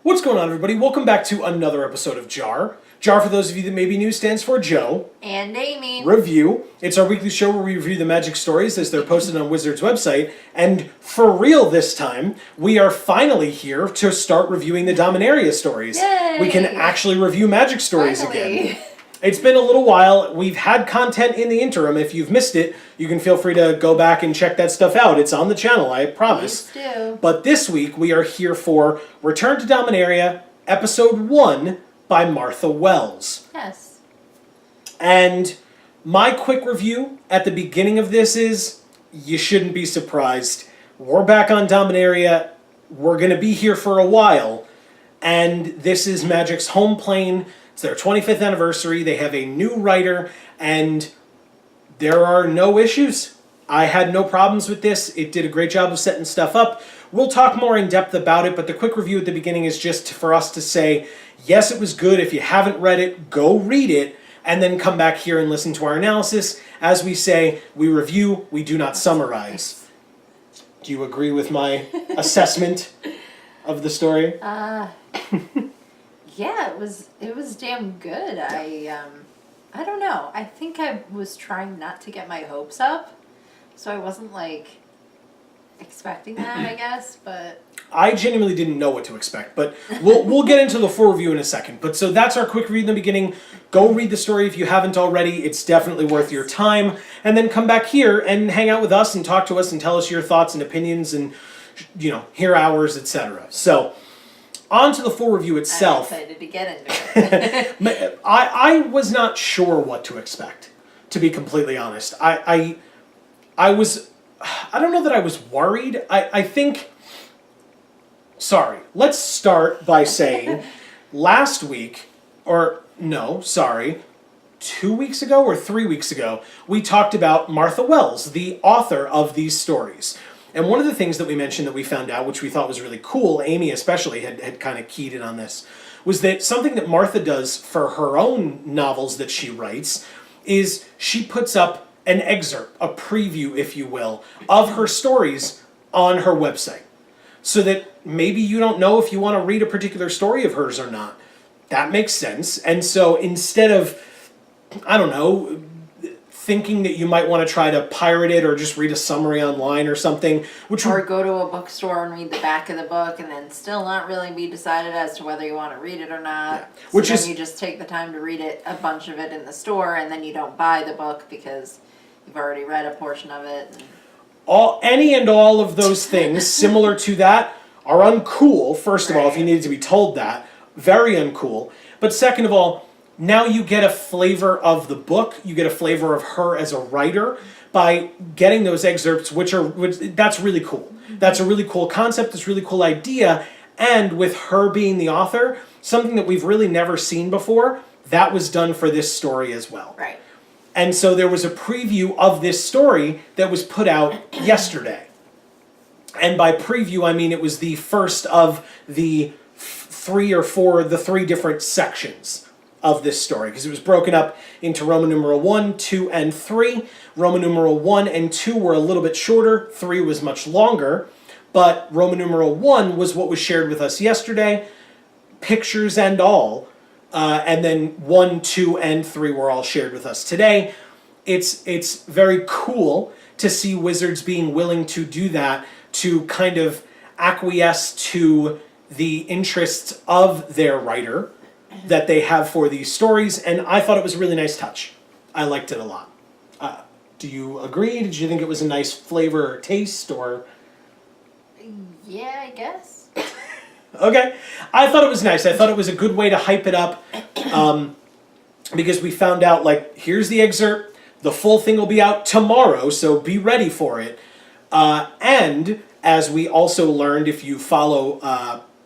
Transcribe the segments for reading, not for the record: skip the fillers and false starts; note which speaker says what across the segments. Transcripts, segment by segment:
Speaker 1: What's going on, everybody? Welcome back to another episode of JaAR. JaAR, for those of you that may be new, stands for Joe.
Speaker 2: And Amy.
Speaker 1: Review. It's our weekly show where we review the magic stories as they're posted on Wizard's website. And for real this time, we are finally here to start reviewing the Dominaria stories.
Speaker 2: Yay!
Speaker 1: We can actually review magic stories
Speaker 2: Finally.
Speaker 1: again. It's been a little while. We've had content in the interim. If you've missed it, you can feel free to go back and check that stuff out. It's on the channel, I promise.
Speaker 2: Please do.
Speaker 1: But this week, we are here for Return to Dominaria, Episode 1 by Martha Wells.
Speaker 2: Yes.
Speaker 1: And my quick review at the beginning of this is, you shouldn't be surprised. We're back on Dominaria. We're going to be here for a while. And this is Magic's home plane. It's their 25th anniversary. They have a new writer, and there are no issues. I had no problems with this. It did a great job of setting stuff up. We'll talk more in depth about it, but the quick review at the beginning is just for us to say, yes, it was good. If you haven't read it, go read it, and then come back here and listen to our analysis. As we say, we review, we do not summarize. Do you agree with my assessment of the story?
Speaker 2: Yeah, it was damn good. I don't know. I think I was trying not to get my hopes up, so I wasn't expecting that, I guess, but
Speaker 1: I genuinely didn't know what to expect, but we'll get into the full review in a second. But so that's our quick read in the beginning. Go read the story if you haven't already. It's definitely worth your time. And then come back here and hang out with us and talk to us and tell us your thoughts and opinions and, hear ours, etc. So on to the full review itself.
Speaker 2: I'm excited to get into it.
Speaker 1: I was not sure what to expect, to be completely honest. I don't know that I was worried. I think... Sorry. Let's start by saying last week, 2 weeks ago or 3 weeks ago, we talked about Martha Wells, the author of these stories. And one of the things that we mentioned that we found out, which we thought was really cool, Amy especially had kind of keyed in on this, was that something that Martha does for her own novels that she writes is she puts up an excerpt, a preview, if you will, of her stories on her website. So that maybe you don't know if you want to read a particular story of hers or not. That makes sense. And so instead of, thinking that you might want to try to pirate it or just read a summary online or something,
Speaker 2: or go to a bookstore and read the back of the book and then still not really be decided as to whether you want to read it or not. Yeah. So you just take the time to read it, a bunch of it in the store, and then you don't buy the book because you've already read a portion of it.
Speaker 1: Any and all of those things similar to that are uncool, first of all, if you needed to be told that. Very uncool. But second of all, now you get a flavor of the book, you get a flavor of her as a writer by getting those excerpts, which that's really cool. That's a really cool concept, it's a really cool idea, and with her being the author, something that we've really never seen before, that was done for this story as well.
Speaker 2: Right.
Speaker 1: And so there was a preview of this story that was put out yesterday. And by preview, I mean it was the first of the three different sections of this story, because it was broken up into Roman numeral 1, 2, and 3. Roman numeral 1 and 2 were a little bit shorter, 3 was much longer, but Roman numeral 1 was what was shared with us yesterday, pictures and all, and then 1, 2, and 3 were all shared with us today. It's very cool to see Wizards being willing to do that, to kind of acquiesce to the interests of their writer that they have for these stories, and I thought it was a really nice touch. I liked it a lot. Do you agree? Did you think it was a nice flavor or taste, or...?
Speaker 2: Yeah, I guess.
Speaker 1: Okay. I thought it was nice. I thought it was a good way to hype it up, because we found out, here's the excerpt, the full thing will be out tomorrow, so be ready for it. And, as we also learned, if you follow...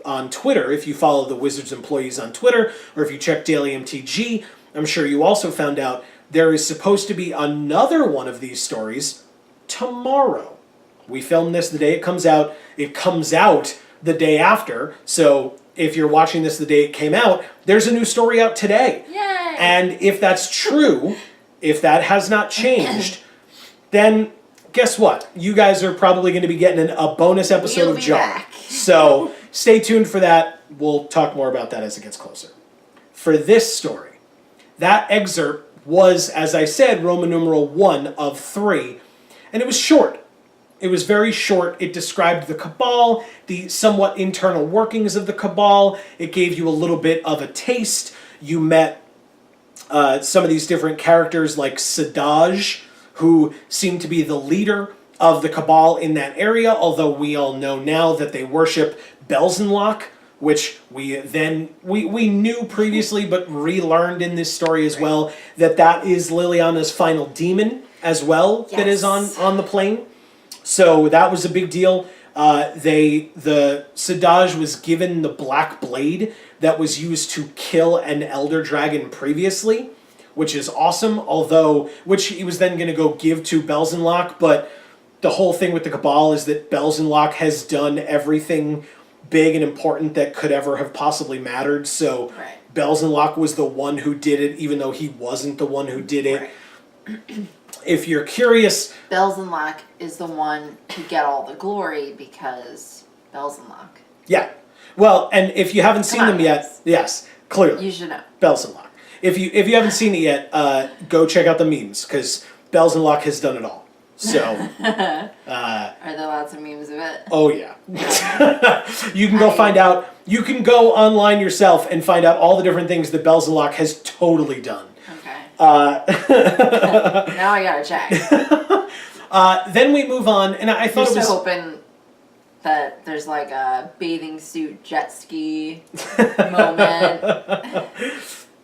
Speaker 1: on Twitter, if you follow the Wizards employees on Twitter, or if you check Daily MTG, I'm sure you also found out there is supposed to be another one of these stories tomorrow. We filmed this the day it comes out. It comes out the day after, so if you're watching this the day it came out, there's a new story out today.
Speaker 2: Yay!
Speaker 1: And if that's true, if that has not changed, then guess what? You guys are probably going to be getting a bonus episode of JaAR. So stay tuned for that. We'll talk more about that as it gets closer. For this story, that excerpt was, as I said, Roman numeral 1 of 3, and it was short. It was very short. It described the Cabal, the somewhat internal workings of the Cabal. It gave you a little bit of a taste. You met some of these different characters like Sadaj, who seemed to be the leader of the Cabal in that area, although we all know now that they worship Belzenlach, which we knew previously but relearned in this story as well, that is Liliana's final demon as well, that is on the plane. So that was a big deal. The Sadaj was given the black blade that was used to kill an elder dragon previously, which is awesome, which he was then going to go give to Belzenlach, but the whole thing with the Cabal is that Belzenlach has done everything big and important that could ever have possibly mattered, so Belzenlach was the one who did it, even though he wasn't the one who did it. Right. If you're curious...
Speaker 2: Belzenlach is the one to get all the glory because Belzenlach.
Speaker 1: Yeah. Well, and if you haven't seen them yet, yes, clearly.
Speaker 2: You should know.
Speaker 1: Belzenlach. If you haven't seen it yet, go check out the memes, because Belzenlach has done it all. So,
Speaker 2: are there lots of memes of it?
Speaker 1: Oh yeah. You can go find out. You can go online yourself and find out all the different things that Belzenlach has totally done.
Speaker 2: Okay.
Speaker 1: Now
Speaker 2: I gotta check.
Speaker 1: Then we move on, and I thought
Speaker 2: You're
Speaker 1: it was
Speaker 2: hoping that there's like a bathing suit jet ski moment.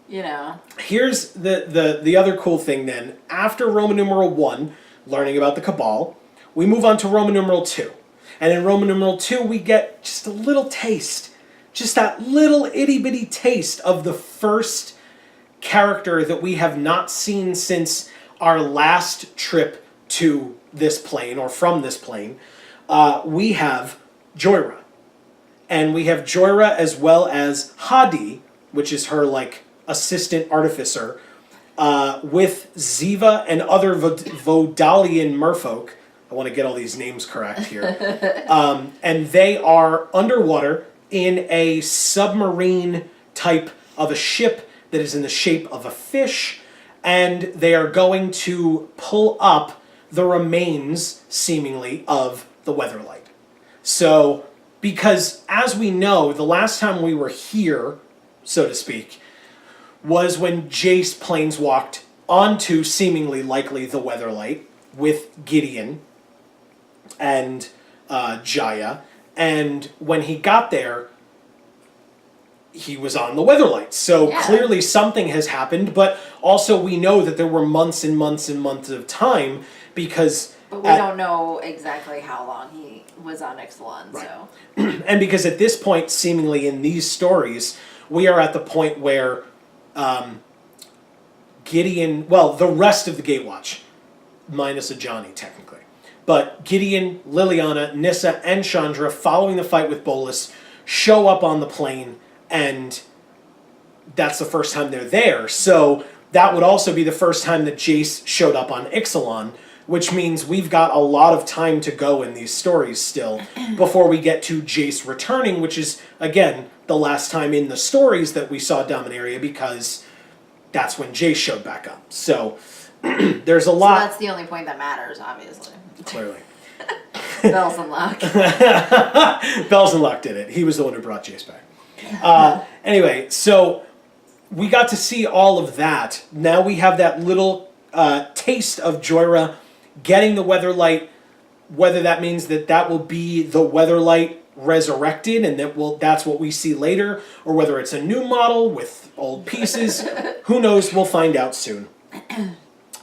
Speaker 2: You know.
Speaker 1: Here's the other cool thing. Then after Roman numeral 1. Learning about the Cabal, we move on to Roman numeral 2. And in Roman numeral 2, we get just a little taste, just that little itty-bitty taste of the first character that we have not seen since our last trip to this plane, or from this plane. We have JaAR. And we have JaAR as well as Hadi, which is her, assistant artificer, with Ziva and other Vodalian merfolk. I want to get all these names correct here. And they are underwater in a submarine type of a ship that is in the shape of a fish, and they are going to pull up the remains, seemingly, of the Weatherlight. So, because as we know, the last time we were here, so to speak, was when Jace planeswalked onto seemingly likely the Weatherlight with Gideon and Jaya, and when he got there, he was on the Weatherlight. So clearly something has happened, but also we know that there were months and months and months of time because...
Speaker 2: But we don't know exactly how long he was on Ixalan, right. So...
Speaker 1: And because at this point, seemingly in these stories, we are at the point where Gideon... Well, the rest of the Gatewatch, minus Ajani, technically. But Gideon, Liliana, Nissa, and Chandra, following the fight with Bolas, show up on the plane, and that's the first time they're there. So that would also be the first time that Jace showed up on Ixalan, which means we've got a lot of time to go in these stories still before we get to Jace returning, which is, again, the last time in the stories that we saw Dominaria, because that's when Jace showed back up. So there's a lot...
Speaker 2: So that's the only point that matters, obviously.
Speaker 1: Clearly.
Speaker 2: Belzenlach.
Speaker 1: Belzenlach did it. He was the one who brought Jace back. Anyway, so we got to see all of that. Now we have that little taste of JaAR getting the Weatherlight, whether that means that will be the Weatherlight resurrected and that's what we see later, or whether it's a new model with old pieces. Who knows? We'll find out soon.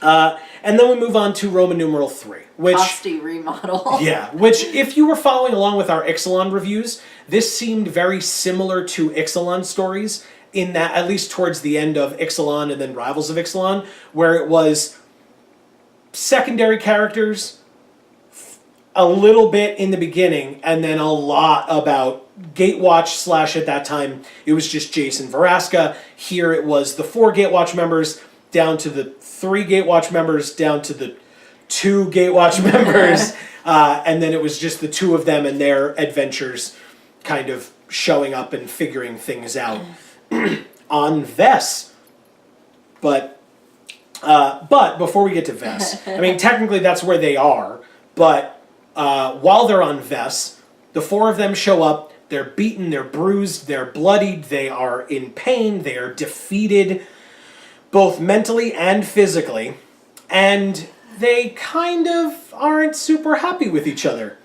Speaker 1: And then we move on to Roman numeral 3, which...
Speaker 2: Hosty remodel.
Speaker 1: Yeah, which, if you were following along with our Ixalan reviews, this seemed very similar to Ixalan stories, in that, at least towards the end of Ixalan and then Rivals of Ixalan, where it was secondary characters, a little bit in the beginning, and then a lot about Gatewatch / at that time, it was just Jason Veraska. Here it was the 4 Gatewatch members, down to the 3 Gatewatch members, down to the 2 Gatewatch members, and then it was just the 2 of them and their adventures kind of showing up and figuring things out on Vess. But before we get to Vess, I mean, technically that's where they are, but while they're on Vess, the four of them show up. They're beaten, they're bruised, they're bloodied, they are in pain, they are defeated, both mentally and physically, and they kind of aren't super happy with each other.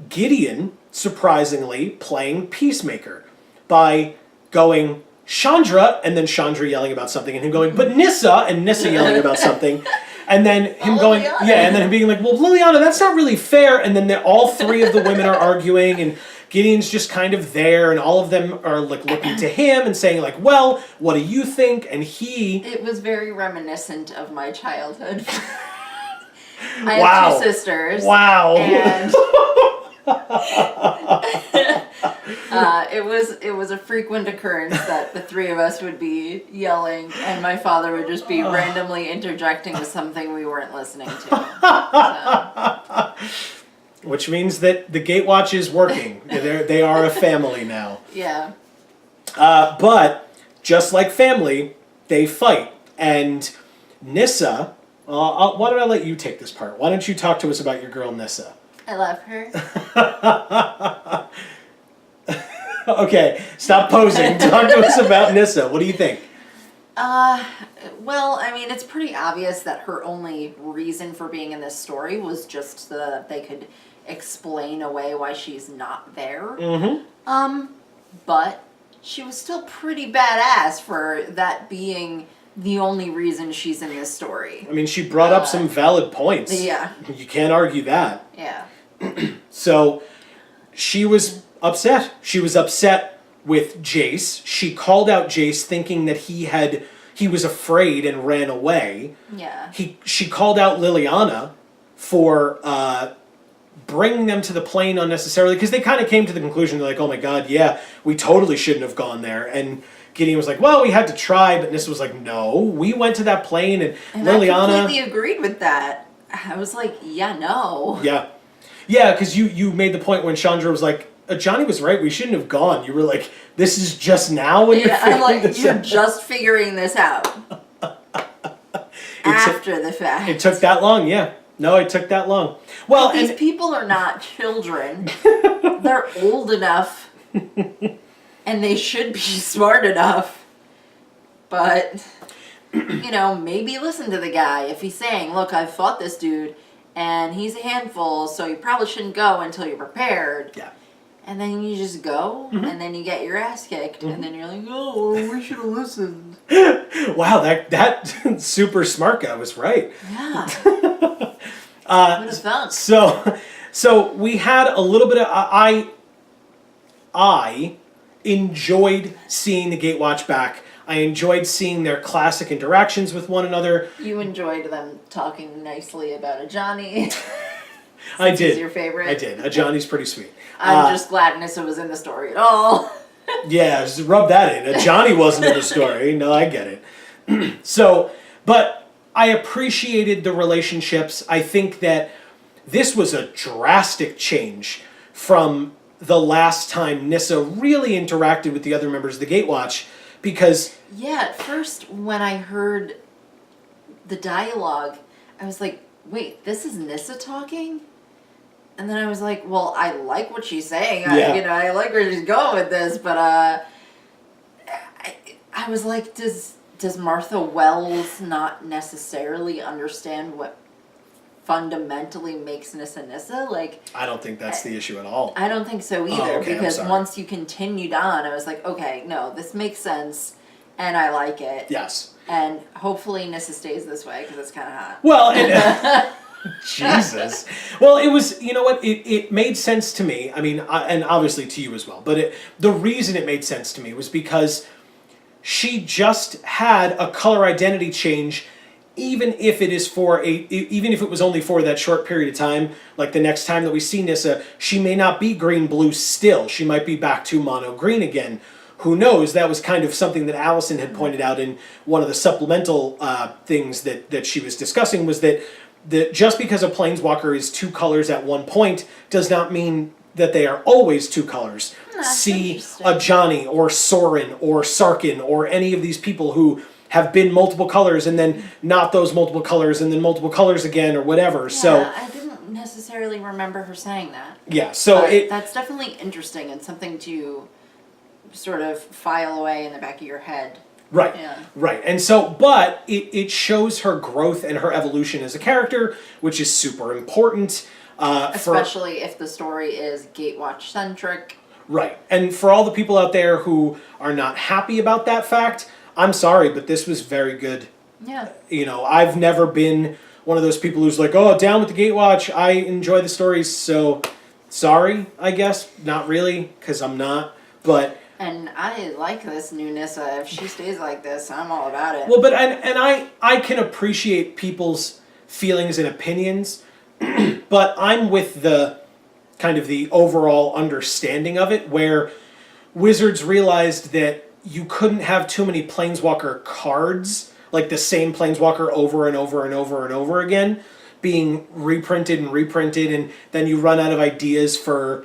Speaker 1: Gideon, surprisingly, playing peacemaker by going, Chandra, and then Chandra yelling about something, and him going, but Nissa, and Nissa yelling about something. And then him going,
Speaker 2: Liliana.
Speaker 1: yeah, and then him being like, well, Liliana, that's not really fair. And then all three of the women are arguing, and Gideon's just kind of there, and all of them are like looking to him and saying like, well, what do you think? And
Speaker 2: It was very reminiscent of my childhood. I
Speaker 1: Wow.
Speaker 2: have two sisters.
Speaker 1: Wow.
Speaker 2: And it was a frequent occurrence that the three of us would be yelling, and my father would just be randomly interjecting with something we weren't listening to. So.
Speaker 1: Which means that the Gatewatch is working. They are a family now.
Speaker 2: Yeah.
Speaker 1: But just like family, they fight. And Nissa, why don't I let you take this part? Why don't you talk to us about your girl Nissa?
Speaker 2: I love her.
Speaker 1: Okay, stop posing. Talk to us about Nissa. What do you think?
Speaker 2: Well, I mean, it's pretty obvious that her only reason for being in this story was just so that they could explain away why she's not there.
Speaker 1: Mm-hmm.
Speaker 2: But she was still pretty badass for that being the only reason she's in this story.
Speaker 1: I mean, she brought up some valid points.
Speaker 2: Yeah.
Speaker 1: You can't argue that.
Speaker 2: Yeah.
Speaker 1: So she was upset. She was upset with Jace. She called out Jace thinking that he was afraid and ran away.
Speaker 2: Yeah.
Speaker 1: She called out Liliana for bringing them to the plane unnecessarily, because they kind of came to the conclusion, they're like, oh my god, yeah, we totally shouldn't have gone there. And Gideon was like, well, we had to try, but Nissa was like, no, we went to that plane, and Liliana...
Speaker 2: I completely agreed with that. I was like, yeah, no.
Speaker 1: Yeah. Yeah, because you made the point when Chandra was like, Johnny was right, we shouldn't have gone. You were like, this is just now when you're figuring
Speaker 2: I'm like,
Speaker 1: this
Speaker 2: you're
Speaker 1: out?
Speaker 2: just figuring this out. After the fact.
Speaker 1: It took that long, yeah. No, it took that long. Well,
Speaker 2: These people are not children. They're old enough. And they should be smart enough. But, maybe listen to the guy. If he's saying, look, I've fought this dude, and he's a handful, so you probably shouldn't go until you're prepared.
Speaker 1: Yeah.
Speaker 2: And then you just go, and then you get your ass kicked, and then you're like, oh, we should have listened.
Speaker 1: Wow, that super smart guy was right.
Speaker 2: Yeah. Would have felt.
Speaker 1: So we had a little bit of... I enjoyed seeing the Gatewatch back. I enjoyed seeing their classic interactions with one another.
Speaker 2: You enjoyed them talking nicely about a Johnny.
Speaker 1: I did.
Speaker 2: He's your favorite.
Speaker 1: I did. A Johnny's pretty sweet.
Speaker 2: I'm just glad Nissa was in the story at all.
Speaker 1: Yeah, just rub that in. A Johnny wasn't in the story. No, I get it. But I appreciated the relationships. I think that this was a drastic change from the last time Nissa really interacted with the other members of the Gatewatch, because...
Speaker 2: Yeah, at first, when I heard the dialogue, I was like, wait, this is Nissa talking? And then I was like, well, I like what she's saying.
Speaker 1: Yeah.
Speaker 2: I like where she's going with this, but I was like, does Martha Wells not necessarily understand what fundamentally makes Nissa Nissa? Like,
Speaker 1: I don't think that's the issue at all.
Speaker 2: I don't think so either,
Speaker 1: okay,
Speaker 2: because
Speaker 1: I'm sorry.
Speaker 2: once you continued on, I was like, okay, no, this makes sense, and I like it.
Speaker 1: Yes.
Speaker 2: And hopefully Nissa stays this way, because it's kind of hot.
Speaker 1: Well, and... Jesus. Well, it was, you know what, it made sense to me. I mean, and obviously to you as well. But the reason it made sense to me was because she just had a color identity change, even if it was only for that short period of time. Like the next time that we see Nissa, she may not be green-blue still. She might be back to mono-green again. Who knows? That was kind of something that Allison had pointed out in one of the supplemental things that she was discussing, was that just because a planeswalker is two colors at one point does not mean that they are always two colors. See
Speaker 2: interesting.
Speaker 1: a Johnny or Soren or Sarkin or any of these people who have been multiple colors and then not those multiple colors and then multiple colors again or whatever.
Speaker 2: Yeah, I didn't necessarily remember her saying that.
Speaker 1: Yeah, so
Speaker 2: that's definitely interesting and something to sort of file away in the back of your head.
Speaker 1: Right,
Speaker 2: Yeah.
Speaker 1: right. And so, but it shows her growth and her evolution as a character, which is super important.
Speaker 2: Especially if the story is Gatewatch-centric.
Speaker 1: Right. And for all the people out there who are not happy about that fact, I'm sorry, but this was very good.
Speaker 2: Yeah.
Speaker 1: You know, I've never been one of those people who's like, oh, down with the Gatewatch. I enjoy the stories, so sorry, I guess. Not really, because I'm not. But...
Speaker 2: And I like this new Nissa. If she stays like this, I'm all about it.
Speaker 1: Well, but I can appreciate people's feelings and opinions, but I'm with the kind of the overall understanding of it, where Wizards realized that you couldn't have too many Planeswalker cards, like the same Planeswalker over and over and over and over again, being reprinted, and then you run out of ideas for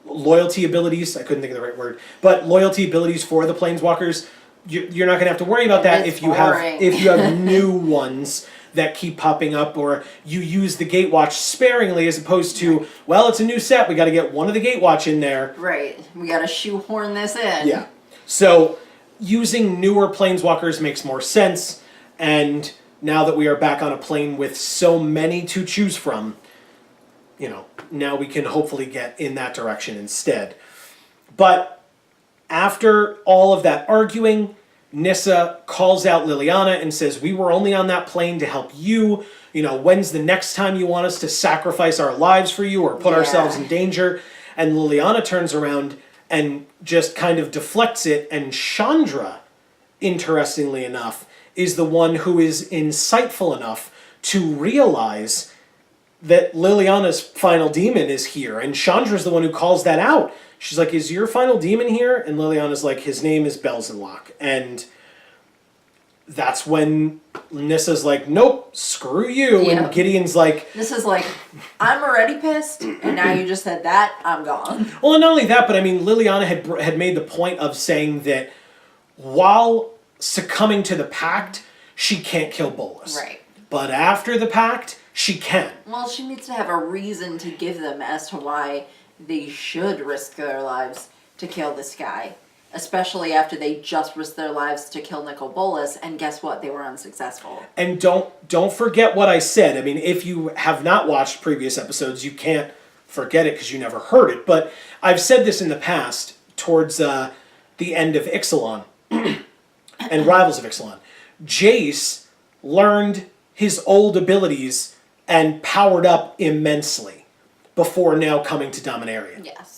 Speaker 1: loyalty abilities. I couldn't think of the right word, but loyalty abilities for the Planeswalkers. You're not going to have to worry about that if you have new ones that keep popping up, or you use the Gatewatch sparingly as opposed to, well, it's a new set, we got to get one of the Gatewatch in there.
Speaker 2: Right. We got to shoehorn this in.
Speaker 1: Yeah. So using newer Planeswalkers makes more sense, and now that we are back on a plane with so many to choose from, you know, now we can hopefully get in that direction instead. But after all of that arguing, Nissa calls out Liliana and says, we were only on that plane to help you. You know, when's the next time you want us to sacrifice our lives for you or put ourselves in danger? And Liliana turns around and just kind of deflects it. And Chandra, interestingly enough, is the one who is insightful enough to realize that Liliana's final demon is here. And Chandra's the one who calls that out. She's like, is your final demon here? And Liliana's like, his name is Belzenlock. And that's when Nissa's like, nope, screw you.
Speaker 2: Yeah.
Speaker 1: And Gideon's like...
Speaker 2: This is like, I'm already pissed, and now you just said that, I'm gone.
Speaker 1: Well, and not only that, but I mean, Liliana had made the point of saying that while succumbing to the pact, she can't kill Bolas.
Speaker 2: Right.
Speaker 1: But after the pact, she can.
Speaker 2: Well, she needs to have a reason to give them as to why they should risk their lives to kill this guy. Especially after they just risked their lives to kill Nicol Bolas, and guess what? They were unsuccessful.
Speaker 1: And don't forget what I said. I mean, if you have not watched previous episodes, you can't forget it because you never heard it. But I've said this in the past towards the end of Ixalan and Rivals of Ixalan. Jace learned his old abilities and powered up immensely before now coming to Dominaria.
Speaker 2: Yes.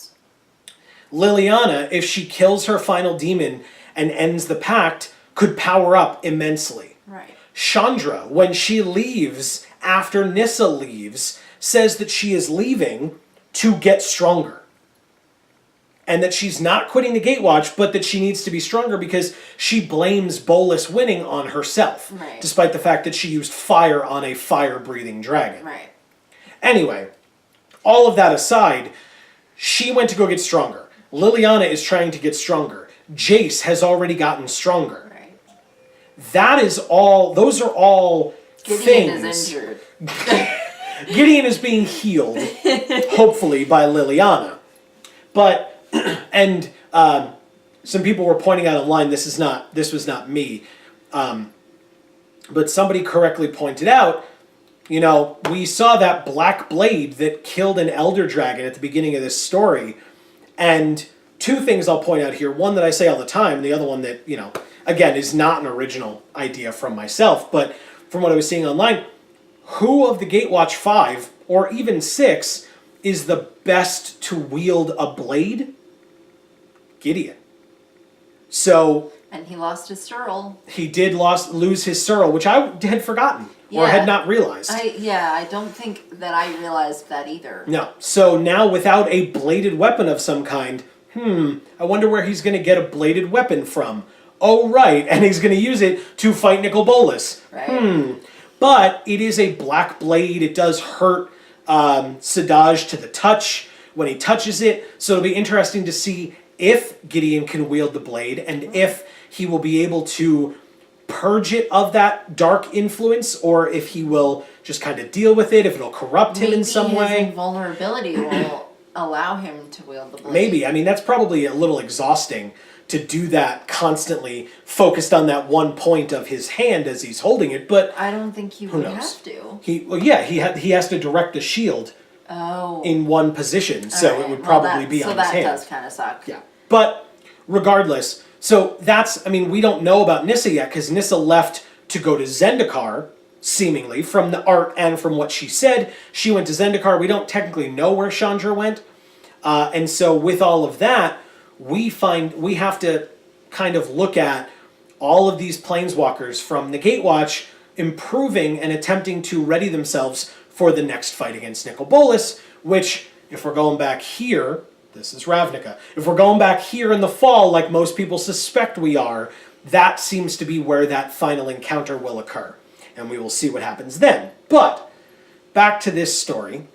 Speaker 1: Liliana, if she kills her final demon and ends the pact, could power up immensely.
Speaker 2: Right.
Speaker 1: Chandra, when she leaves, after Nissa leaves, says that she is leaving to get stronger. And that she's not quitting the Gatewatch, but that she needs to be stronger because she blames Bolas winning on herself.
Speaker 2: Right.
Speaker 1: Despite the fact that she used fire on a fire-breathing dragon.
Speaker 2: Right.
Speaker 1: Anyway, all of that aside, she went to go get stronger. Liliana is trying to get stronger. Jace has already gotten stronger.
Speaker 2: Right.
Speaker 1: That is all, those are all
Speaker 2: Gideon
Speaker 1: things.
Speaker 2: is injured.
Speaker 1: Gideon is being healed, hopefully, by Liliana. But, and some people were pointing out online, this was not me, but somebody correctly pointed out, you know, we saw that black blade that killed an elder dragon at the beginning of this story. And two things I'll point out here. One that I say all the time, and the other one that, you know, again, is not an original idea from myself, but from what I was seeing online, who of the Gatewatch 5, or even 6, is the best to wield a blade? Gideon. So...
Speaker 2: And he lost his Searle.
Speaker 1: He did lose his Searle, which I had forgotten, or had not realized.
Speaker 2: I don't think that I realized that either.
Speaker 1: No. So now without a bladed weapon of some kind, I wonder where he's going to get a bladed weapon from. Oh, right, and he's going to use it to fight Nicol Bolas.
Speaker 2: Right.
Speaker 1: But it is a black blade. It does hurt Sadaj to the touch. when he touches it. So it'll be interesting to see if Gideon can wield the blade and if he will be able to purge it of that dark influence, or if he will just kind of deal with it, if it'll corrupt him in some way.
Speaker 2: Maybe his invulnerability will allow him to wield the blade.
Speaker 1: Maybe. I mean, that's probably a little exhausting to do that constantly, focused on that one point of his hand as he's holding it, but
Speaker 2: I don't think he would have to.
Speaker 1: He has to direct the shield in one position, so it would probably be on his hand.
Speaker 2: So that does kind of suck.
Speaker 1: Yeah. But regardless, so that's, I mean, we don't know about Nissa yet, because Nissa left to go to Zendikar, seemingly, from the art and from what she said. She went to Zendikar. We don't technically know where Chandra went. And so with all of that, we have to kind of look at all of these planeswalkers from the Gatewatch improving and attempting to ready themselves for the next fight against Nicol Bolas, which, if we're going back here, this is Ravnica. If we're going back here in the fall, like most people suspect we are, that seems to be where that final encounter will occur. And we will see what happens then. But, back to this story.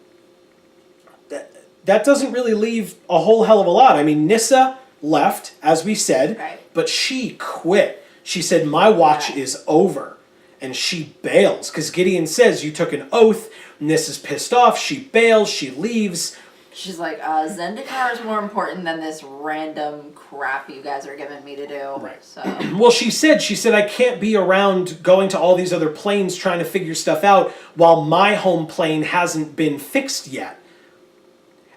Speaker 1: That doesn't really leave a whole hell of a lot. I mean, Nissa left, as we said, but she quit. She said, my watch is over. And she bails, because Gideon says, you took an oath. Nissa's pissed off. She bails. She leaves.
Speaker 2: She's like, Zendikar is more important than this random crap you guys are giving me to do.
Speaker 1: Right.
Speaker 2: So.
Speaker 1: Well, she said, I can't be around going to all these other planes trying to figure stuff out while my home plane hasn't been fixed yet.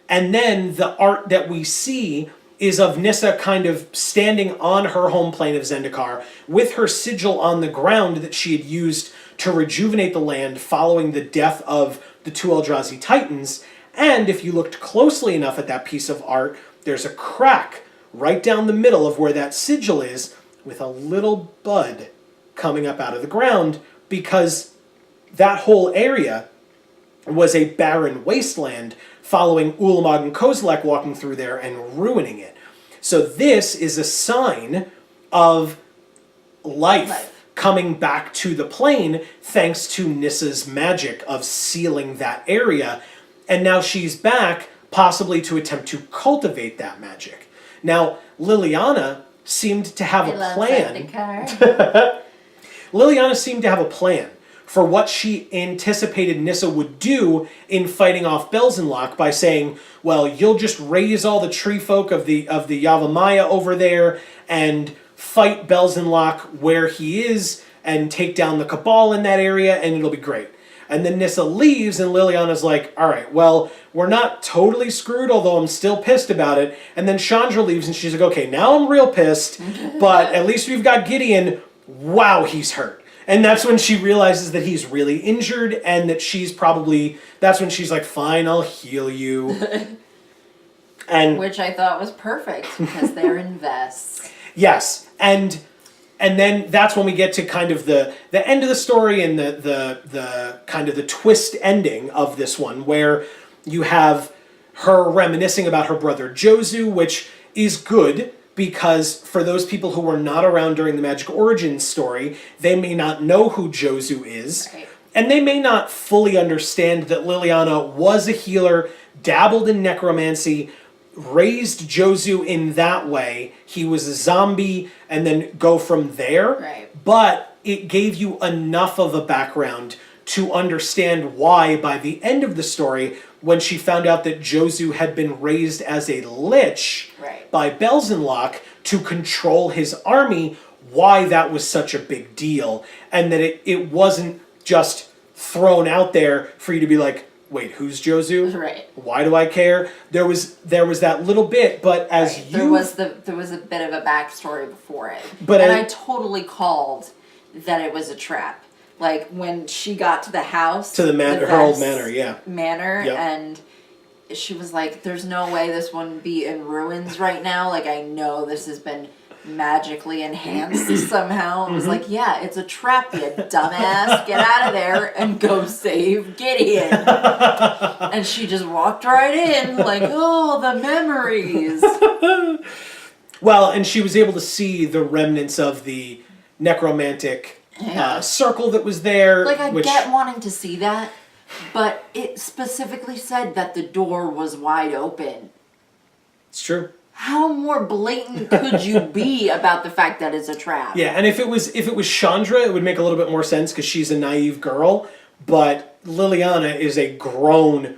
Speaker 1: And then the art that we see is of Nissa kind of standing on her home plane of Zendikar with her sigil on the ground that she had used to rejuvenate the land following the death of the two Eldrazi Titans. And if you looked closely enough at that piece of art, there's a crack right down the middle of where that sigil is with a little bud coming up out of the ground, because that whole area was a barren wasteland following Ulamog and Kozilek walking through there and ruining it. So this is a sign of life coming back to the plane thanks to Nissa's magic of sealing that area. And now she's back, possibly to attempt to cultivate that magic. Now, Liliana seemed to have a plan. Liliana seemed to have a plan for what she anticipated Nissa would do in fighting off Belzenlok by saying, well, you'll just raise all the tree folk of the Yavimaya over there and fight Belzenlok where he is and take down the Cabal in that area, and it'll be great. And then Nissa leaves, and Liliana's like, all right, well, we're not totally screwed, although I'm still pissed about it. And then Chandra leaves, and she's like, okay, now I'm real pissed, but at least we've got Gideon. Wow, he's hurt. And that's when she realizes that he's really injured, and that that's when she's like, fine, I'll heal you. And
Speaker 2: which I thought was perfect, because they're invests.
Speaker 1: Yes, and then that's when we get to kind of the end of the story and the kind of the twist ending of this one, where you have her reminiscing about her brother Jozu, which is good, because for those people who were not around during the Magic Origins story, they may not know who Jozu is, and they may not fully understand that Liliana was a healer, dabbled in necromancy, raised Jozu in that way. He was a zombie, and then go from there. But it gave you enough of a background to understand why, by the end of the story, when she found out that Jozu had been raised as a lich by Belzenlok to control his army, why that was such a big deal, and that it wasn't just thrown out there for you to be like, wait, who's Jozu? Why do I care? There was that little bit, but as
Speaker 2: there was a bit of a backstory before it. And I totally called that it was a trap. Like when she got to the house,
Speaker 1: to her old manor,
Speaker 2: and she was like, "There's no way this wouldn't be in ruins right now. Like I know this has been magically enhanced somehow." It was like, yeah, it's a trap, you dumbass. Get out of there and go save Gideon. And she just walked right in like, oh, the memories.
Speaker 1: Well, and she was able to see the remnants of the necromantic circle that was there.
Speaker 2: Like, I get wanting to see that, But it specifically said that the door was wide open.
Speaker 1: It's true.
Speaker 2: How more blatant could you be about the fact that it's a trap?
Speaker 1: Yeah, and if it was Chandra, it would make a little bit more sense because she's a naive girl. But Liliana is a grown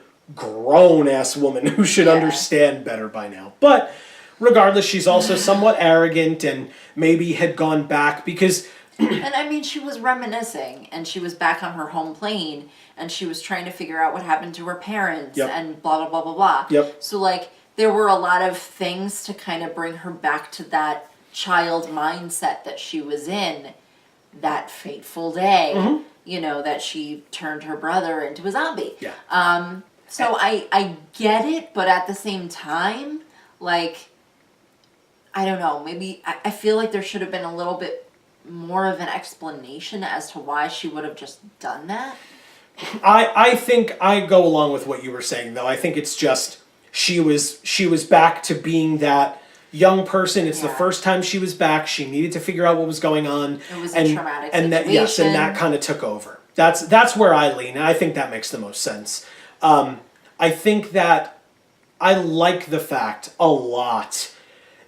Speaker 1: ass woman who should understand better by now. But regardless, she's also somewhat arrogant and maybe had gone back because.
Speaker 2: And I mean, she was reminiscing, and she was back on her home plane, and she was trying to figure out what happened to her parents, and blah blah blah blah blah.
Speaker 1: Yep.
Speaker 2: So like. There were a lot of things to kind of bring her back to that child mindset that she was in that fateful day, you know, that she turned her brother into a zombie.
Speaker 1: Yeah.
Speaker 2: So I get it, but at the same time, like, I don't know, maybe I feel like there should have been a little bit more of an explanation as to why she would have just done that.
Speaker 1: I think I go along with what you were saying, though. I think it's just... She was back to being that young person. It's the first time she was back. She needed to figure out what was going on.
Speaker 2: It was a traumatic situation.
Speaker 1: And that kind of took over. That's where I lean, and I think that makes the most sense. I think that I like the fact a lot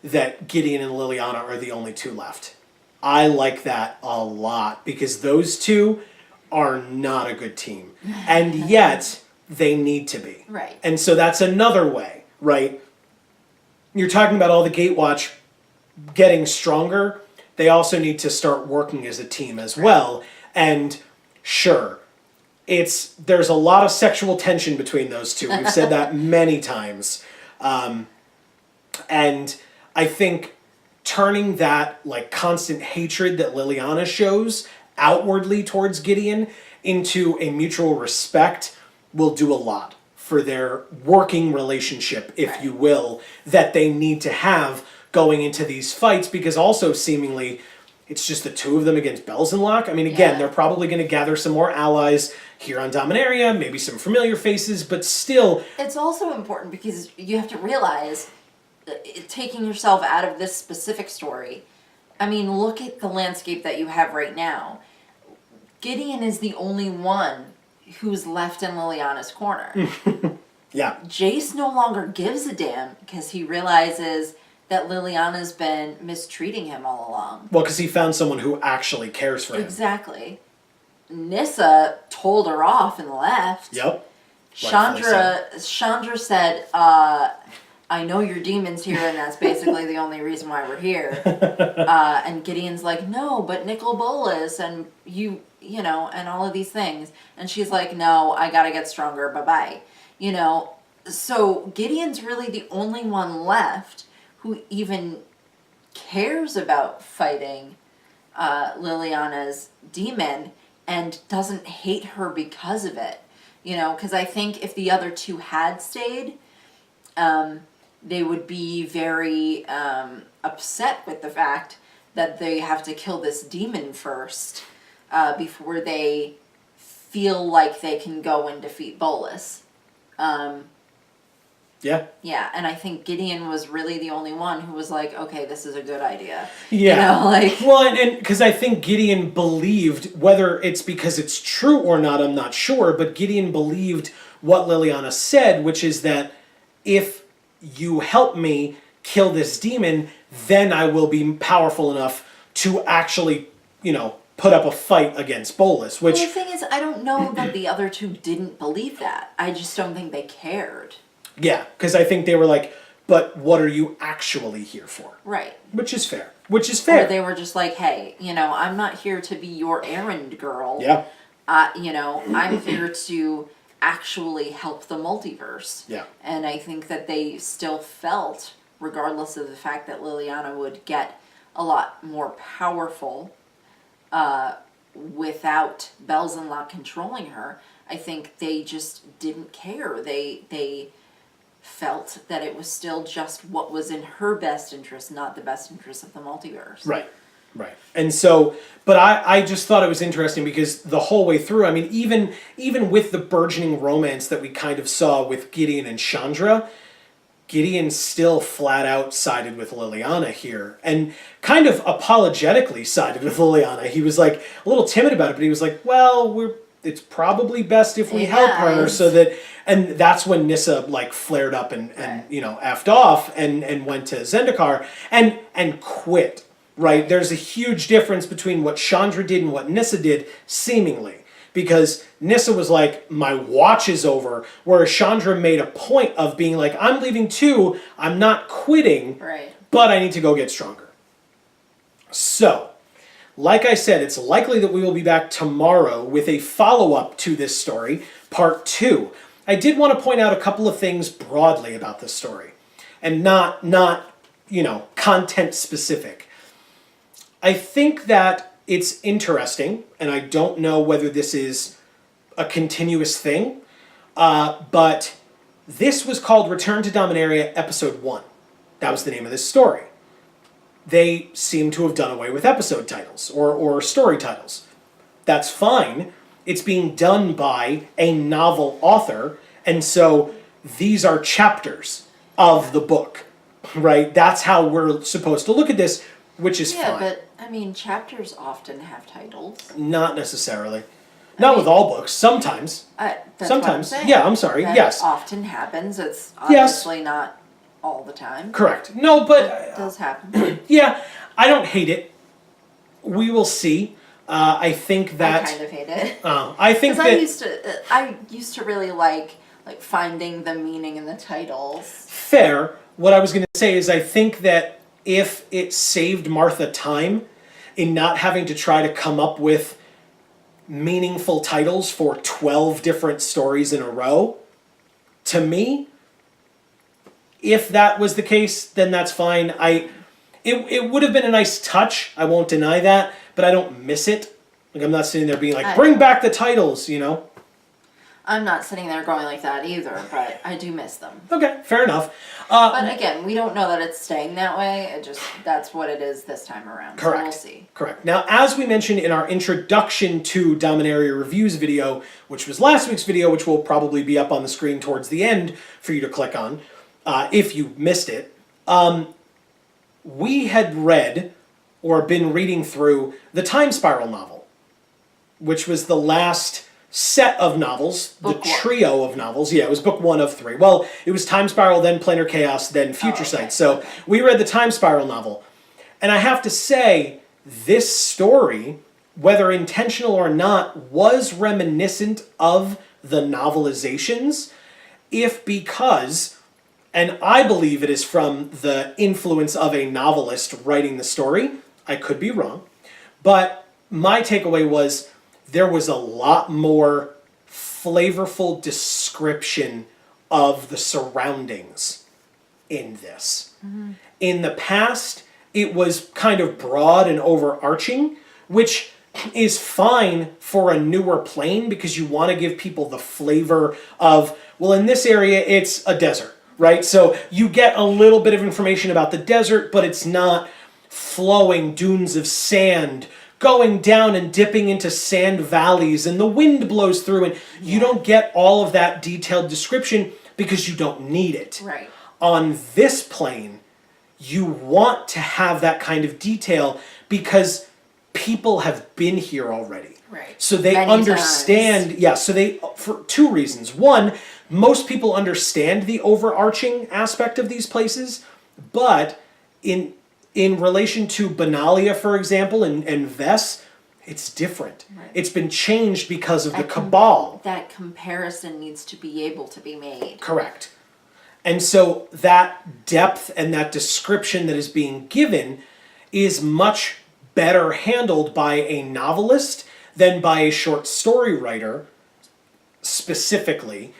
Speaker 1: that Gideon and Liliana are the only two left. I like that a lot because those two are not a good team. And yet... they need to be.
Speaker 2: Right.
Speaker 1: And so that's another way, right? You're talking about all the Gatewatch getting stronger. They also need to start working as a team as well. And sure, there's a lot of sexual tension between those two. We've said that many times. And I think turning that like constant hatred that Liliana shows outwardly towards Gideon into a mutual respect will do a lot for their working relationship, if you will, that they need to have going into these fights, because also seemingly it's just the two of them against Belzenlach. I mean, again, they're probably going to gather some more allies here on Dominaria, maybe some familiar faces, but still...
Speaker 2: It's also important because you have to realize, taking yourself out of this specific story, I mean, look at the landscape that you have right now. Gideon is the only one who's left in Liliana's corner.
Speaker 1: Yeah.
Speaker 2: Jace no longer gives a damn because he realizes that Liliana's been mistreating him all along.
Speaker 1: Well, because he found someone who actually cares for him.
Speaker 2: Exactly. Nissa told her off and left.
Speaker 1: Yep.
Speaker 2: Chandra said, I know your demon's here, and that's basically the only reason why we're here. And Gideon's like, no, but Nicol Bolas, and you know, and all of these things. And she's like, no, I gotta get stronger, bye-bye. You know, so Gideon's really the only one left who even cares about fighting Liliana's demon and doesn't hate her because of it. You know, because I think if the other two had stayed, they would be very upset with the fact that they have to kill this demon first before they feel like they can go and defeat Bolas.
Speaker 1: Yeah.
Speaker 2: Yeah, and I think Gideon was really the only one who was like, okay, this is a good idea.
Speaker 1: Yeah.
Speaker 2: You know, like...
Speaker 1: Well, and because I think Gideon believed, whether it's because it's true or not, I'm not sure, but Gideon believed what Liliana said, which is that if you help me kill this demon, then I will be powerful enough to actually, you know, put up a fight against Bolas, which...
Speaker 2: Well, the thing is, I don't know that the other two didn't believe that. I just don't think they cared.
Speaker 1: Yeah, because I think they were like, but what are you actually here for?
Speaker 2: Right.
Speaker 1: Which is fair. Which is fair.
Speaker 2: Or they were just like, hey, you know, I'm not here to be your errand girl.
Speaker 1: Yeah.
Speaker 2: You know, I'm here to actually help the multiverse.
Speaker 1: Yeah.
Speaker 2: And I think that they still felt, regardless of the fact that Liliana would get a lot more powerful without Belzenlach controlling her, I think they just didn't care. They felt that it was still just what was in her best interest, not the best interest of the multiverse.
Speaker 1: Right. Right. And so, but I just thought it was interesting because the whole way through, I mean, even with the burgeoning romance that we kind of saw with Gideon and Chandra, Gideon still flat out sided with Liliana here and kind of apologetically sided with Liliana. He was like a little timid about it, but he was like, well, it's probably best if we help her so that, and that's when Nissa like flared up and effed off and went to Zendikar and quit, right? There's a huge difference between what Chandra did and what Nissa did, seemingly. Because Nissa was like, my watch is over, whereas Chandra made a point of being like, I'm leaving too, I'm not quitting, but I need to go get stronger. So, like I said, it's likely that we will be back tomorrow with a follow-up to this story, part 2. I did want to point out a couple of things broadly about this story, and not content specific. I think that it's interesting, and I don't know whether this is a continuous thing, but this was called Return to Dominaria-Episode 1. That was the name of this story. They seem to have done away with episode titles, or story titles. That's fine. It's being done by a novel author, and so these are chapters of the book, right? That's how we're supposed to look at this, which is fine.
Speaker 2: Yeah, but I mean, chapters often have titles.
Speaker 1: Not necessarily. Not with all books. Sometimes.
Speaker 2: That's
Speaker 1: Sometimes.
Speaker 2: What I'm saying.
Speaker 1: Yeah, I'm sorry.
Speaker 2: That
Speaker 1: yes.
Speaker 2: often happens. It's obviously not all the time.
Speaker 1: Correct. No, but
Speaker 2: it does happen.
Speaker 1: Yeah, I don't hate it. We will see. I think that
Speaker 2: I kind of hate it.
Speaker 1: I think that
Speaker 2: I used to really like finding the meaning in the titles.
Speaker 1: Fair. What I was going to say is I think that if it saved Martha time in not having to try to come up with meaningful titles for 12 different stories in a row, to me, if that was the case, then that's fine. It would have been a nice touch, I won't deny that, but I don't miss it. Like, I'm not sitting there being like, bring back the titles,
Speaker 2: I'm not sitting there going like that either, but I do miss them.
Speaker 1: Okay, fair enough.
Speaker 2: But again, we don't know that it's staying that way. That's what it is this time around.
Speaker 1: Correct.
Speaker 2: So we'll see.
Speaker 1: Correct. Now, as we mentioned in our introduction to Dominaria Reviews video, which was last week's video, which will probably be up on the screen towards the end for you to click on, if you missed it, we had read or been reading through the Time Spiral novel, which was the last set of novels,
Speaker 2: Book
Speaker 1: the
Speaker 2: one.
Speaker 1: trio of novels. Yeah, it was book 1 of 3. Well, it was Time Spiral, then Planar Chaos, then Future Sight. So we read the Time Spiral novel. And I have to say, this story, whether intentional or not, was reminiscent of the novelizations, if because, and I believe it is from the influence of a novelist writing the story. I could be wrong. But my takeaway was there was a lot more flavorful description of the surroundings in this. Mm-hmm. In the past, it was kind of broad and overarching, which is fine for a newer plane because you want to give people the flavor of, well, in this area, it's a desert, right? So you get a little bit of information about the desert, but it's not flowing dunes of sand going down and dipping into sand valleys and the wind blows through and you don't get all of that detailed description because you don't need it.
Speaker 2: Right.
Speaker 1: On this plane, you want to have that kind of detail because people have been here already.
Speaker 2: Right.
Speaker 1: So they understand, so they, for 2 reasons. One, most people understand the overarching aspect of these places, but in relation to Benalia, for example, and Vess, it's different. Right. It's been changed because of the Cabal.
Speaker 2: That comparison needs to be able to be made.
Speaker 1: Correct. And so that depth and that description that is being given is much better handled by a novelist than by a short story writer specifically,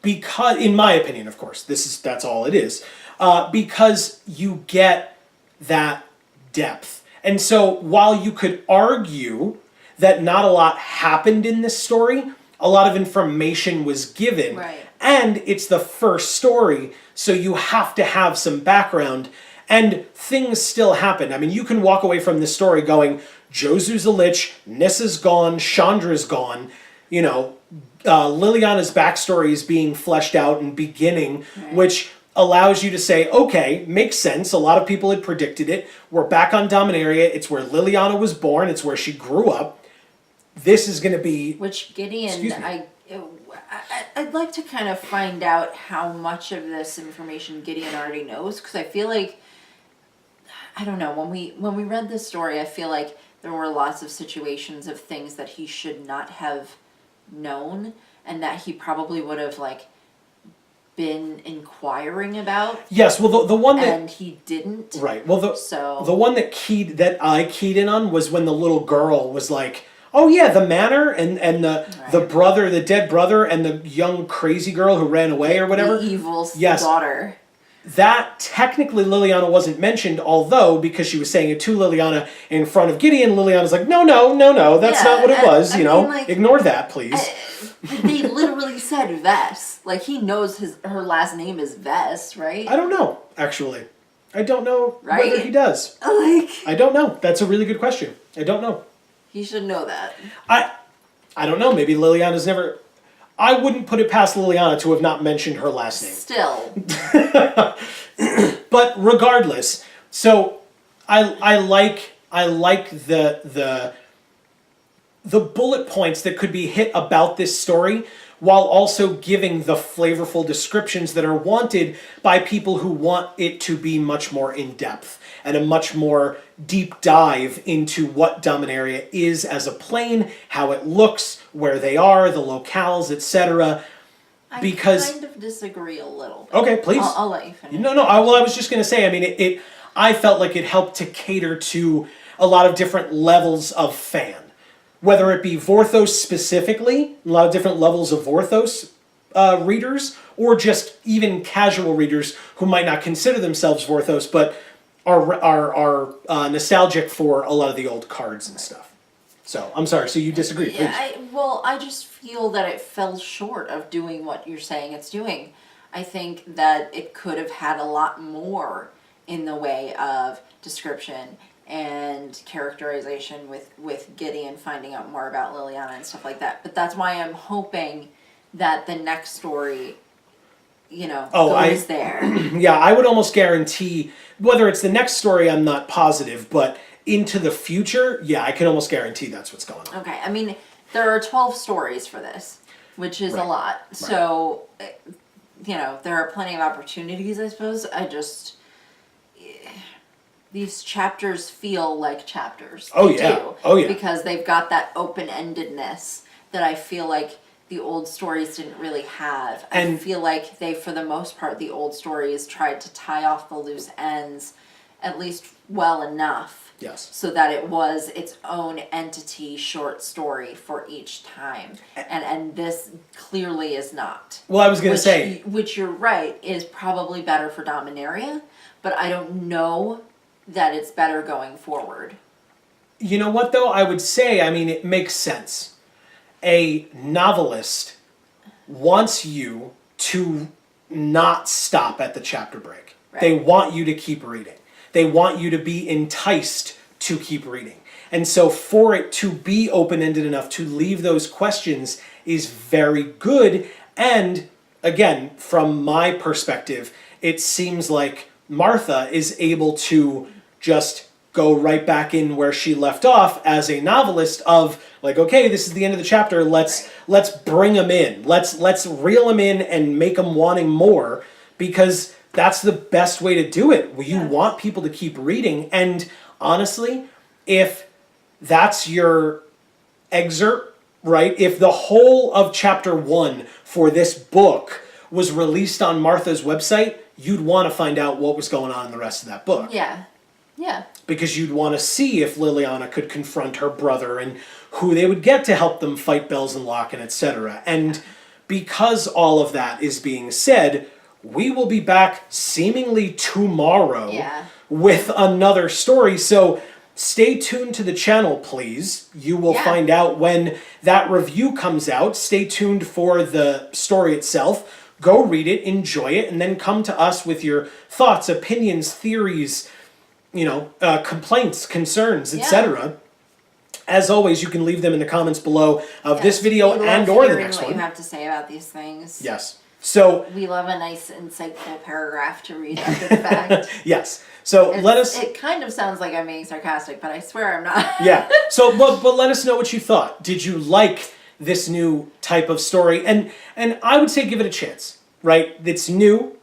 Speaker 1: because, in my opinion, of course, that's all it is, because you get that depth. And so while you could argue that not a lot happened in this story, a lot of information was given.
Speaker 2: Right.
Speaker 1: And it's the first story, so you have to have some background. And things still happen. I mean, you can walk away from this story going, Josu's a lich, Nissa's gone, Chandra's gone, Liliana's backstory is being fleshed out and beginning, right, which allows you to say, okay, makes sense. A lot of people had predicted it. We're back on Dominaria. It's where Liliana was born. It's where she grew up. this is going to be...
Speaker 2: Which Gideon, I'd like to kind of find out how much of this information Gideon already knows, because I feel like, I don't know, when we read this story, I feel like there were lots of situations of things that he should not have known, and that he probably would have, like, been inquiring about.
Speaker 1: Yes, well, the one that...
Speaker 2: And he didn't.
Speaker 1: Right, well, the one that I keyed in on was when the little girl was like, oh yeah, the manor, and the brother, the dead brother, and the young crazy girl who ran away or whatever.
Speaker 2: The evil daughter.
Speaker 1: That technically Liliana wasn't mentioned, although because she was saying it to Liliana in front of Gideon, Liliana's like, no, that's not what it was. Like, ignore that, please.
Speaker 2: They literally said Vess. Like, he knows her last name is Vess, right?
Speaker 1: I don't know, actually. I don't know whether he does.
Speaker 2: Like,
Speaker 1: I don't know. That's a really good question. I don't know.
Speaker 2: He should know that.
Speaker 1: I don't know. Maybe Liliana's never... I wouldn't put it past Liliana to have not mentioned her last name.
Speaker 2: Still.
Speaker 1: But regardless, so I like the bullet points that could be hit about this story, while also giving the flavorful descriptions that are wanted by people who want it to be much more in-depth and a much more deep dive into what Dominaria is as a plane, how it looks, where they are, the locales, etc. Because
Speaker 2: I kind of disagree a little bit.
Speaker 1: Okay, please.
Speaker 2: I'll let you finish.
Speaker 1: No. I was just going to say, I mean, I felt like it helped to cater to a lot of different levels of fan. Whether it be Vorthos specifically, a lot of different levels of Vorthos readers, or just even casual readers who might not consider themselves Vorthos, but are nostalgic for a lot of the old cards and stuff. So, I'm sorry, so you disagree, please.
Speaker 2: I just feel that it fell short of doing what you're saying it's doing. I think that it could have had a lot more in the way of description and characterization with Gideon, finding out more about Liliana and stuff like that. But that's why I'm hoping that the next story, goes there.
Speaker 1: Yeah, I would almost guarantee, whether it's the next story, I'm not positive, but into the future, yeah, I can almost guarantee that's what's going on.
Speaker 2: Okay, I mean, there are 12 stories for this, which is a lot. Right. So, there are plenty of opportunities, I suppose. These chapters feel like chapters.
Speaker 1: Oh, yeah. Oh, yeah.
Speaker 2: Because they've got that open-endedness that I feel like the old stories didn't really have. I feel like for the most part, the old stories tried to tie off the loose ends at least well enough.
Speaker 1: Yes.
Speaker 2: So that it was its own entity short story for each time. And this clearly is not.
Speaker 1: Well, I was going to say...
Speaker 2: Which you're right, is probably better for Dominaria, but I don't know that it's better going forward.
Speaker 1: You know what, though? I would say, I mean, it makes sense. A novelist wants you to not stop at the chapter break. Right. They want you to keep reading. They want you to be enticed to keep reading. And so for it to be open-ended enough to leave those questions is very good. And again, from my perspective, it seems like Martha is able to just go right back in where she left off as a novelist of like, okay, this is the end of the chapter. Let's bring them in. Let's reel them in and make them wanting more, because that's the best way to do it. You want people to keep reading. And honestly, if that's your excerpt, right? If the whole of chapter 1 for this book was released on Martha's website, you'd want to find out what was going on in the rest of that book.
Speaker 2: Yeah. Yeah.
Speaker 1: Because you'd want to see if Liliana could confront her brother and who they would get to help them fight Bells and Locken, etc. And because all of that is being said, we will be back seemingly tomorrow with another story. So stay tuned to the channel, please. You will find out when that review comes out. Stay tuned for the story itself. Go read it, enjoy it, and then come to us with your thoughts, opinions, theories, complaints, concerns, etc. As always, you can leave them in the comments below of this video and or the next one.
Speaker 2: What you have to say about these things.
Speaker 1: Yes. So
Speaker 2: We love a nice, insightful paragraph to read after the fact.
Speaker 1: yes. So let us.
Speaker 2: It kind of sounds like I'm being sarcastic, but I swear I'm not.
Speaker 1: Yeah. So, but let us know what you thought. Did you like this new type of story? And I would say give it a chance. Right? It's new.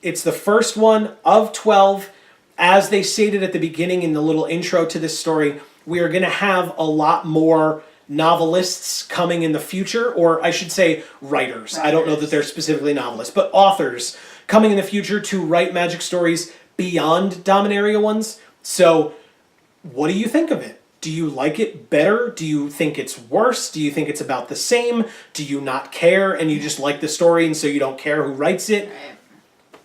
Speaker 1: It's the first one of 12. As they stated at the beginning in the little intro to this story, we are going to have a lot more novelists coming in the future, or I should say writers. I don't know that they're specifically novelists, but authors coming in the future to write magic stories beyond Dominaria ones. So what do you think of it? Do you like it better? Do you think it's worse? Do you think it's about the same? Do you not care and you just like the story and so you don't care who writes it?
Speaker 2: Right.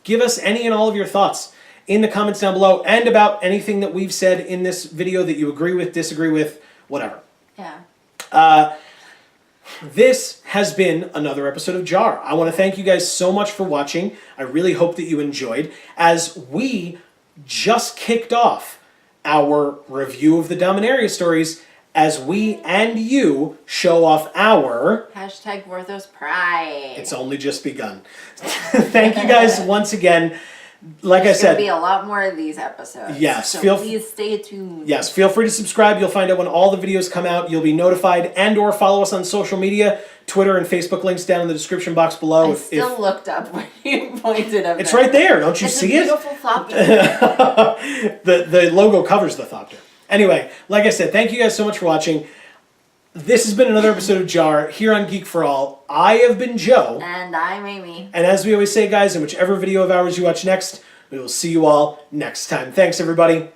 Speaker 1: Give us any and all of your thoughts in the comments down below, and about anything that we've said in this video that you agree with, disagree with, whatever.
Speaker 2: Yeah.
Speaker 1: This has been another episode of JaAR. I want to thank you guys so much for watching. I really hope that you enjoyed, as we just kicked off our review of the Dominaria stories, as we and you show off our...
Speaker 2: Hashtag Vorthos Pride.
Speaker 1: It's only just begun. Thank you guys once again. Like I said,
Speaker 2: there's going to be a lot more of these episodes.
Speaker 1: Yes.
Speaker 2: So please stay tuned.
Speaker 1: Yes, feel free to subscribe. You'll find out when all the videos come out. You'll be notified, and or follow us on social media. Twitter and Facebook links down in the description box below.
Speaker 2: I still looked up when you pointed at it.
Speaker 1: It's right there. Don't you see it?
Speaker 2: It's a beautiful Thopter.
Speaker 1: The logo covers the Thopter. Anyway, like I said, thank you guys so much for watching. This has been another episode of JaAR here on Geek for All. I have been Joe.
Speaker 2: And I'm Amy.
Speaker 1: And as we always say, guys, in whichever video of ours you watch next, we will see you all next time. Thanks, everybody.